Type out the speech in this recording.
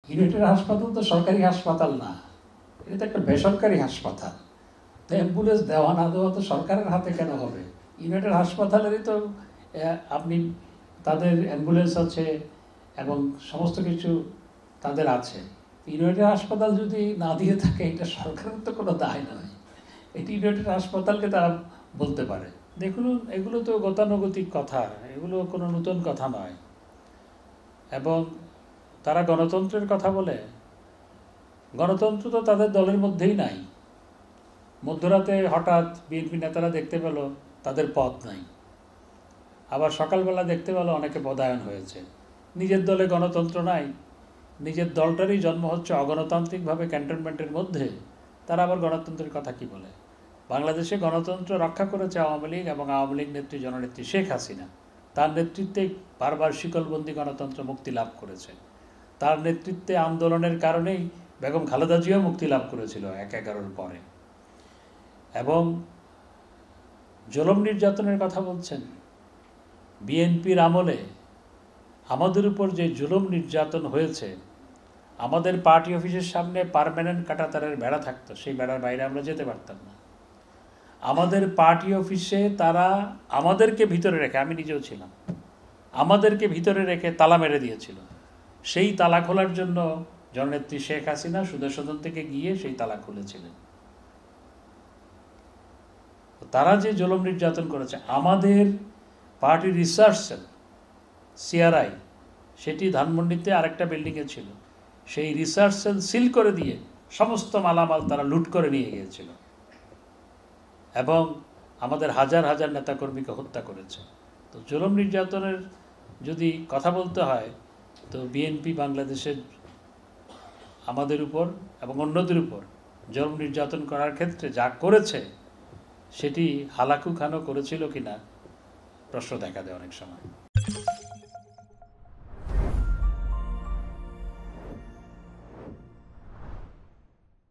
United হাসপাতাল তো সরকারি হাসপাতাল না, এটা তো একটা বেসরকারি হাসপাতাল। তো অ্যাম্বুলেন্স দেওয়া না দেওয়া তো সরকারের হাতে কেন হবে? ইউনাইটেড হাসপাতালেরই তো আপনি তাদের অ্যাম্বুলেন্স আছে এবং সমস্ত কিছু তাদের আছে। ইউনাইটেড হাসপাতাল যদি না দিয়ে থাকে, এটা সরকারের তো কোনো দায় নয়, এটি ইউনাইটেড হাসপাতালকে তারা বলতে পারে। দেখুন, এগুলো তো গতানুগতিক কথা, এগুলো কোনো নতুন কথা নয়। এবং তারা গণতন্ত্রের কথা বলে, গণতন্ত্র তো তাদের দলের মধ্যেই নাই। মধ্যরাতে হঠাৎ বিএনপি নেতারা দেখতে পেল তাদের পদ নাই, আবার সকালবেলা দেখতে পেল অনেকে পদায়ন হয়েছে। নিজের দলে গণতন্ত্র নাই, নিজের দলটারই জন্ম হচ্ছে অগণতান্ত্রিকভাবে ক্যান্টনমেন্টের মধ্যে, তারা আবার গণতন্ত্রের কথা কি বলে? বাংলাদেশে গণতন্ত্র রক্ষা করেছে আওয়ামী লীগ এবং আওয়ামী লীগ নেত্রী জননেত্রী শেখ হাসিনা। তার নেতৃত্বে বারবার শিকলবন্দি গণতন্ত্র মুক্তি লাভ করেছে। তার নেতৃত্বে আন্দোলনের কারণেই বেগম খালেদা জিয়াও মুক্তি লাভ করেছিল ১/১১-র পরে। এবং জুলুম নির্যাতনের কথা বলছেন, বিএনপির আমলে আমাদের উপর যে জুলুম নির্যাতন হয়েছে, আমাদের পার্টি অফিসের সামনে পার্মানেন্ট কাঁটাতারের বেড়া থাকতো, সেই বেড়ার বাইরে আমরা যেতে পারতাম না। আমাদের পার্টি অফিসে তারা আমাদেরকে ভিতরে রেখে, আমি নিজেও ছিলাম, আমাদেরকে ভিতরে রেখে তালা মেরে দিয়েছিল। সেই তালা খোলার জন্য জননেত্রী শেখ হাসিনা সুদের সদন থেকে গিয়ে সেই তালা খুলেছিলেন। তারা যে জুলুম নির্যাতন করেছে, আমাদের পার্টি রিসার্চ সেল সিআরআই, সেটি ধানমন্ডিতে আরেকটা বিল্ডিংয়ে ছিল, সেই রিসার্চ সেল সিল করে দিয়ে সমস্ত মালামাল তারা লুট করে নিয়ে গিয়েছিল এবং আমাদের হাজার হাজার নেতাকর্মীকে হত্যা করেছে। তো জুলুম নির্যাতনের যদি কথা বলতে হয়, তো বিএনপি বাংলাদেশের আমাদের উপর এবং অন্যদের উপর জুলুম নির্যাতন করার ক্ষেত্রে যা করেছে, সেটি হালাকু খানো করেছিল কিনা প্রশ্ন দেখা দেয় অনেক সময়।